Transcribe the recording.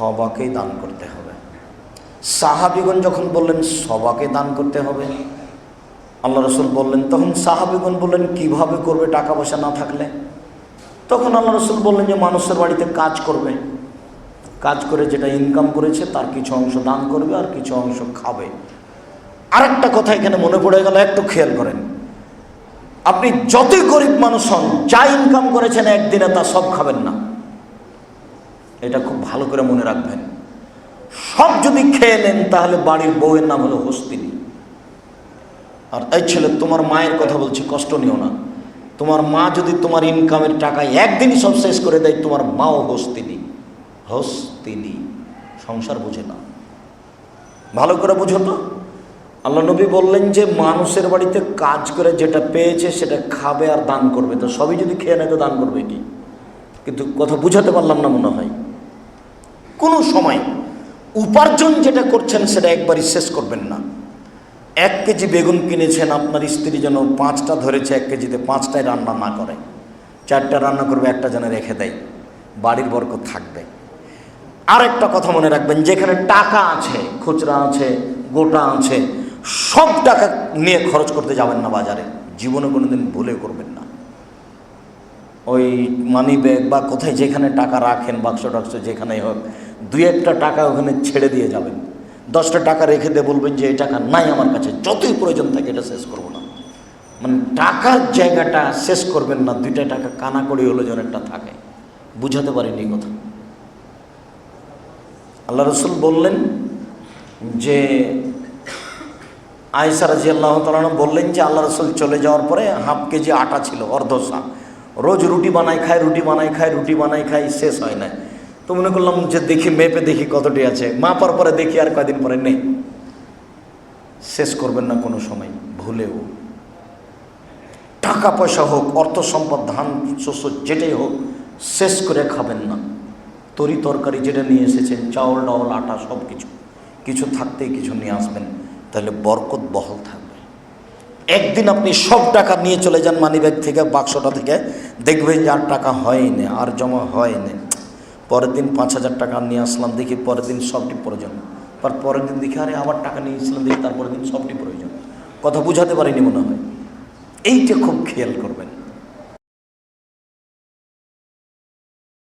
সবাকেই দান করতে হবে। সাহাবীগণ যখন বললেন সবাকে দান করতে হবে, আল্লাহ রসুল বললেন, তখন সাহাবীগণ বললেন কিভাবে করবে টাকা পয়সা না থাকলে? তখন আল্লাহ রসুল বললেন যে মানুষের বাড়িতে কাজ করবে, কাজ করে যেটা ইনকাম করেছে তার কিছু অংশ দান করবে আর কিছু অংশ খাবে। আরেকটা কথা এখানে মনে পড়ে গেল, একটু খেয়াল করেন, আপনি যতই গরিব মানুষ হন, যা ইনকাম করেছেন একদিনে তা সব খাবেন না, এটা খুব ভালো করে মনে রাখবেন। সব যদি খেয়ে নেন তাহলে বাড়ির বউয়ের নাম হলো হস্তিনী। আর এই ছেলে, তোমার মায়ের কথা বলছি, কষ্ট নিও না। তোমার মা যদি তোমার ইনকামের টাকা একদিনই সব শেষ করে দেয়, তোমার মাও হস্তিনী। হস্তিনী সংসার বুঝে না, ভালো করে বুঝো তো। আল্লাহ নবী বললেন যে মানুষের বাড়িতে কাজ করে যেটা পেয়েছে সেটা খাবে আর দান করবে। তো সবই যদি খেয়ে নেয় তো দান করবে কি? কিন্তু কথা বুঝাতে পারলাম না মনে হয়। কোনো সময় উপার্জন যেটা করছেন সেটা একবারই শেষ করবেন না। 1 কেজি বেগুন কিনেছেন, আপনার স্ত্রী যেন 5টা ধরেছে 1 কেজিতে, 5টাই রান্না না করে, 4টা রান্না করবে, 1টা যেন রেখে দেয়, বাড়ির বরকত থাকবে। আর একটা কথা মনে রাখবেন, যেখানে টাকা আছে, খুচরা আছে, গোটা আছে, সব টাকা নিয়ে খরচ করতে যাবেন না বাজারে, জীবনে কোনোদিন ভুলে করবেন না। ওই মানি ব্যাগ বা কোথায় যেখানে টাকা রাখেন, বাক্স টাক্স যেখানেই হোক, 2-1টা টাকা ওখানে ছেড়ে দিয়ে যাবেন। 10টা টাকা রেখে দিয়ে বলবেন যে এই টাকা নাই আমার কাছে, যতই প্রয়োজন থাকে এটা শেষ করবো না। মানে টাকার জায়গাটা শেষ করবেন না, 2টা টাকা কানা করি হলো যেন একটা থাকে। বুঝাতে পারিনি কথা। আল্লাহ রসুল বললেন যে, আয়েশা রাদিয়াল্লাহু তাআলা বললেন যে আল্লাহ রসুল চলে যাওয়ার পরে 1/2 কেজি আটা ছিল, অর্ধসা। রোজ রুটি বানাই খায়, রুটি বানাই খায়, রুটি বানাই খাই, শেষ হয় না। তো মনে করলাম যে দেখি মেপে দেখি কতটি আছে, মাপার পরে দেখি আর কয়দিন পরে নেই। শেষ করবেন না কোনো সময় ভুলেও। টাকা পয়সা হোক, অর্থ সম্পদ, ধান শস্য যেটাই হোক, শেষ করে খাবেন না। তরি তরকারি যেটা নিয়ে এসেছেন, চাউল ডাউল আটা সব কিছু, কিছু থাকতেই কিছু নিয়ে আসবেন, তাহলে বরকত বহল থাকবে। একদিন আপনি সব টাকা নিয়ে চলে যান মানিব্যাগ থেকে, বাক্সটা থেকে, দেখবেন যে আর টাকা হয়নি, আর জমা হয়নি। পরের দিন 5,000 টাকা নিয়ে আসলাম, দেখি পরের দিন সবটি প্রয়োজন। পরের দিন দেখি আরে আবার টাকা নিয়েছিলাম, দেখি তারপরের দিন সবটি প্রয়োজন। কথা বুঝাতে পারিনি মনে হয়। এইটা খুব খেয়াল করবেন।